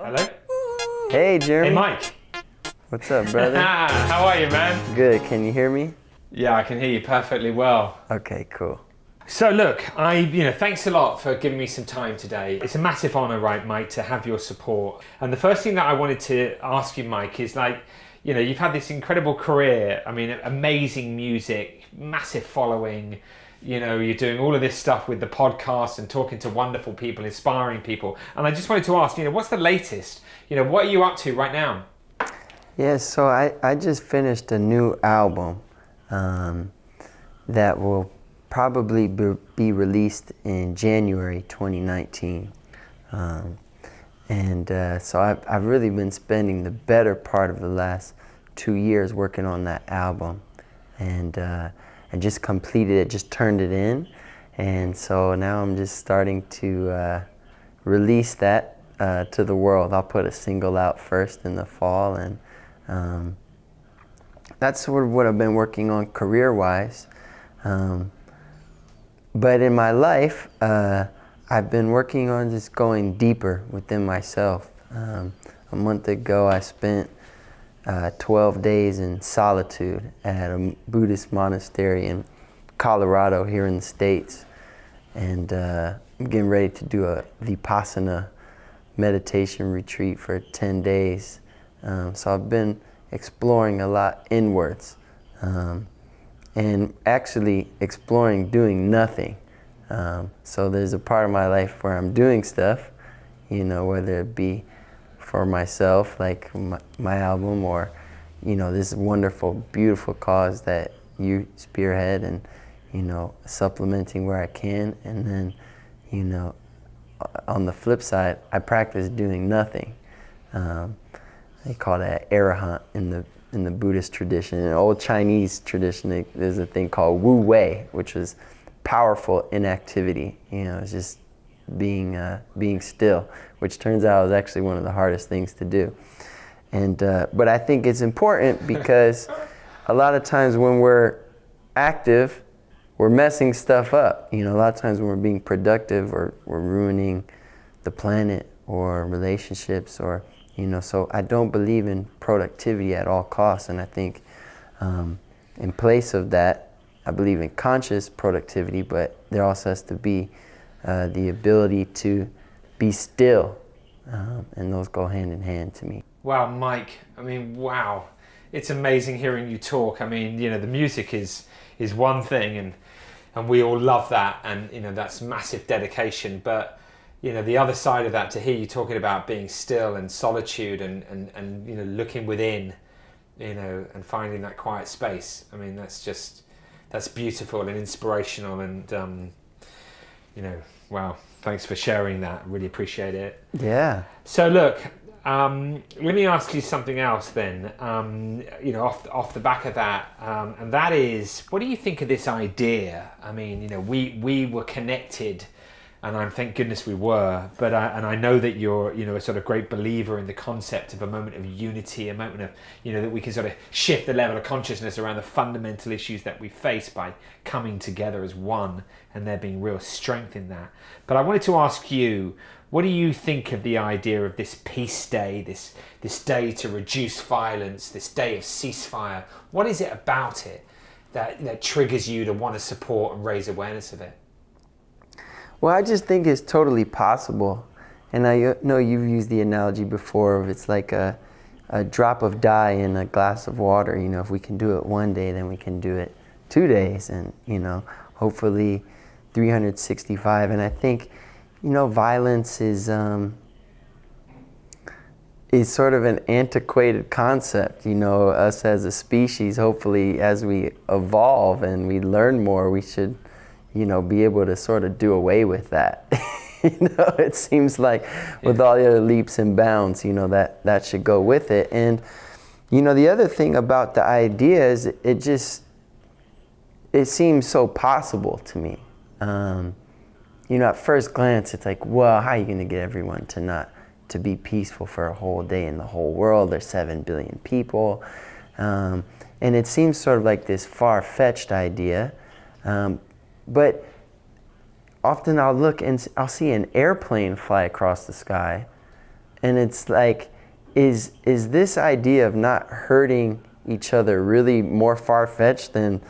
Hello? Hey, Jeremy. Hey, Mike. What's up, brother? How are you, man? Good. Can you hear me? Yeah, I can hear you perfectly well. Okay, cool. So look, thanks a lot for giving me some time today. It's a massive honor, right, Mike, to have your support. And the first thing that I wanted to ask you, Mike, is you've had this incredible career. I mean, amazing music, massive following. You're doing all of this stuff with the podcast and talking to wonderful people, inspiring people. And I just wanted to ask, what's the latest? What are you up to right now? Yeah, so I just finished a new album that will probably be released in January 2019. So I've really been spending the better part of the last 2 years working on that album. And I just completed it, just turned it in. And so now I'm just starting to release that to the world. I'll put a single out first in the fall, and that's sort of what I've been working on career-wise. But in my life, I've been working on just going deeper within myself. A month ago, I spent 12 days in solitude at a Buddhist monastery in Colorado here in the States. And I'm getting ready to do a Vipassana meditation retreat for 10 days. So I've been exploring a lot inwards. And actually exploring doing nothing. So there's a part of my life where I'm doing stuff, whether it be for myself, like my album, or, this wonderful, beautiful cause that you spearhead, and, supplementing where I can. And then, on the flip side, I practice doing nothing. They call that arahant in the Buddhist tradition. In the old Chinese tradition, there's a thing called Wu Wei, which was powerful inactivity. It's just being still, which turns out is actually one of the hardest things to do. And but I think it's important because a lot of times when we're active, we're messing stuff up. A lot of times when we're being productive, or we're ruining the planet or relationships, or so I don't believe in productivity at all costs. And I think in place of that, I believe in conscious productivity, but there also has to be the ability to be still. And those go hand in hand to me. Wow, Mike. Wow. It's amazing hearing you talk. The music is one thing, and we all love that, and that's massive dedication. But the other side of that, to hear you talking about being still and solitude and looking within, and finding that quiet space. That's beautiful and inspirational, and wow, thanks for sharing that. Really appreciate it. Yeah. So look, let me ask you something else then, off the back of that, and that is, what do you think of this idea? We were connected, and thank goodness we were, but I know that you're, a sort of great believer in the concept of a moment of unity, a moment of, that we can sort of shift the level of consciousness around the fundamental issues that we face by coming together as one, and there being real strength in that. But I wanted to ask you, what do you think of the idea of this peace day, this day to reduce violence, this day of ceasefire? What is it about it that triggers you to want to support and raise awareness of it? Well, I just think it's totally possible. And I know you've used the analogy before of it's like a drop of dye in a glass of water. If we can do it one day, then we can do it 2 days, and, hopefully 365. And I think, violence is sort of an antiquated concept. Us as a species, hopefully as we evolve and we learn more, we should be able to sort of do away with that. It seems like with all the other leaps and bounds, that should go with it. And, the other thing about the idea is it seems so possible to me. At first glance, it's like, well, how are you going to get everyone to be peaceful for a whole day in the whole world? There's 7 billion people. And it seems sort of like this far-fetched idea. But often I'll look and I'll see an airplane fly across the sky, And it's like, is this idea of not hurting each other really more far-fetched than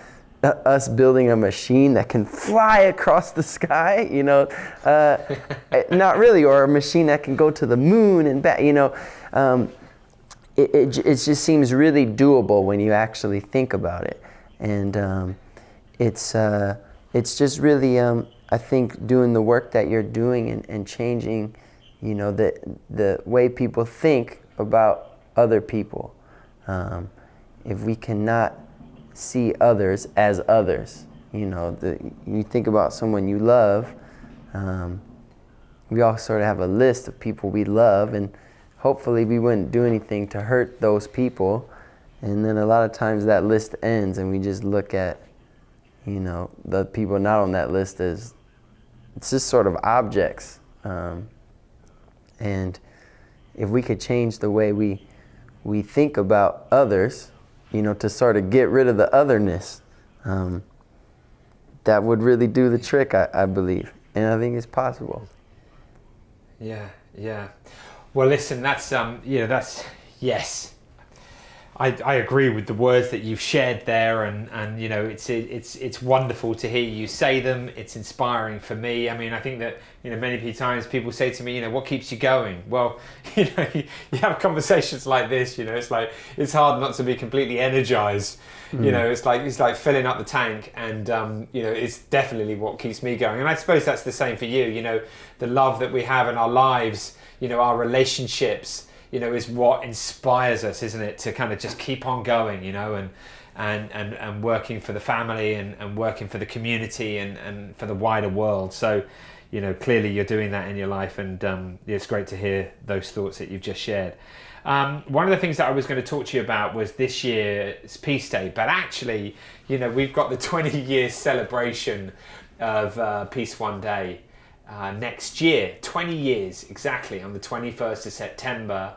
us building a machine that can fly across the sky, you know? Not really, or a machine that can go to the moon and back, you know? It just seems really doable when you actually think about it. And it's just really, I think, doing the work that you're doing and changing, you know, the way people think about other people. If we cannot see others as others, you know, you think about someone you love, we all sort of have a list of people we love, and hopefully we wouldn't do anything to hurt those people. And then a lot of times that list ends and we just look at, you know, the people not on that list as, it's just sort of objects. And if we could change the way we think about others, you know, to sort of get rid of the otherness, that would really do the trick, I believe. And I think it's possible. Yeah, yeah. Well, listen, that's, yes. I agree with the words that you've shared there, and you know, it's wonderful to hear you say them. It's inspiring for me. I mean, I think that, you know, many times people say to me, you know, what keeps you going? Well, you know, you have conversations like this, you know, it's like, it's hard not to be completely energized. You know, it's like filling up the tank, and you know, it's definitely what keeps me going. And I suppose that's the same for you. You know, the love that we have in our lives, you know, our relationships, you know, is what inspires us, isn't it, to kind of just keep on going, you know, and working for the family and working for the community and for the wider world. So, you know, clearly you're doing that in your life, and it's great to hear those thoughts that you've just shared. One of the things that I was going to talk to you about was this year's Peace Day, but actually, you know, we've got the 20-year celebration of Peace One Day next year, 20 years exactly, on the 21st of September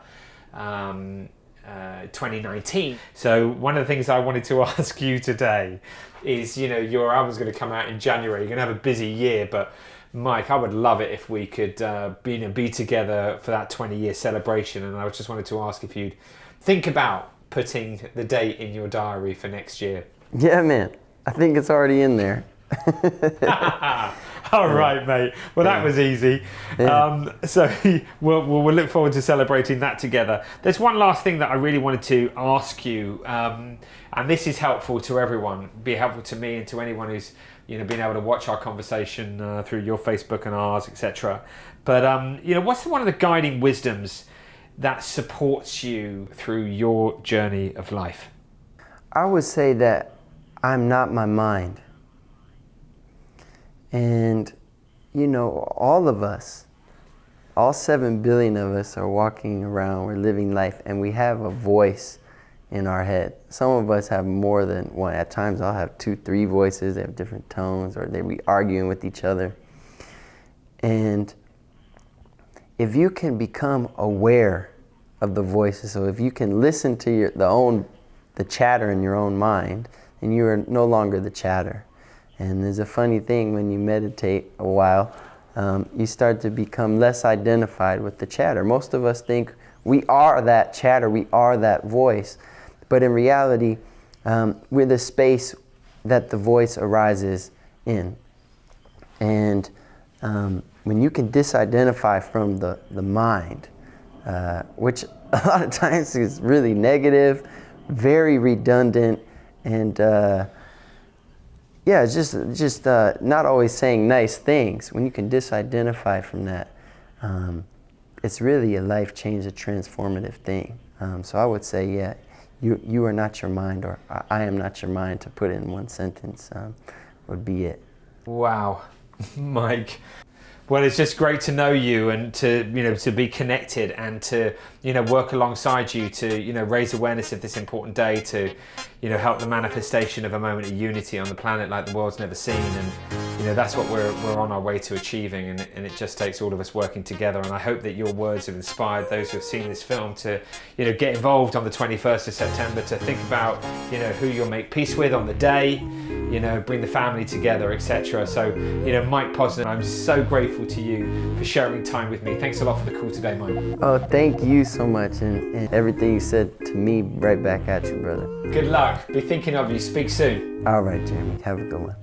2019. So one of the things I wanted to ask you today is, you know, your album's going to come out in January. You're going to have a busy year, but Mike, I would love it if we could be together for that 20-year celebration. And I just wanted to ask if you'd think about putting the date in your diary for next year. Yeah, man. I think it's already in there. All right, mate. Well, that was easy. Yeah. So we'll look forward to celebrating that together. There's one last thing that I really wanted to ask you, and this is helpful to everyone. Be helpful to me and to anyone who's, you know, been able to watch our conversation through your Facebook and ours, etc. But you know, what's one of the guiding wisdoms that supports you through your journey of life? I would say that I'm not my mind. And, you know, all of us, all 7 billion of us are walking around, we're living life, and we have a voice in our head. Some of us have more than one. At times I'll have 2, 3 voices, they have different tones, or they be arguing with each other. And if you can become aware of the voices, so if you can listen to the chatter in your own mind, then you are no longer the chatter. And there's a funny thing, when you meditate a while, you start to become less identified with the chatter. Most of us think we are that chatter, we are that voice. But in reality, we're the space that the voice arises in. And when you can disidentify from the mind, which a lot of times is really negative, very redundant, and it's just not always saying nice things. When you can disidentify from that, it's really a life-change, a transformative thing. So I would say, yeah, you are not your mind, or I am not your mind, to put it in one sentence, would be it. Wow, Mike. Well, it's just great to know you, and to be connected, and to work alongside you to raise awareness of this important day, to help the manifestation of a moment of unity on the planet like the world's never seen. And you know, that's what we're on our way to achieving, and it just takes all of us working together. And I hope that your words have inspired those who have seen this film to, you know, get involved on the 21st of September, to think about, you know, who you'll make peace with on the day, you know, bring the family together, etc. So, you know, Mike Posner, I'm so grateful to you for sharing time with me. Thanks a lot for the call today, Mike. Oh, thank you so much, and everything you said to me, right back at you, brother. Good luck. Be thinking of you. Speak soon. All right, Jeremy. Have a good one.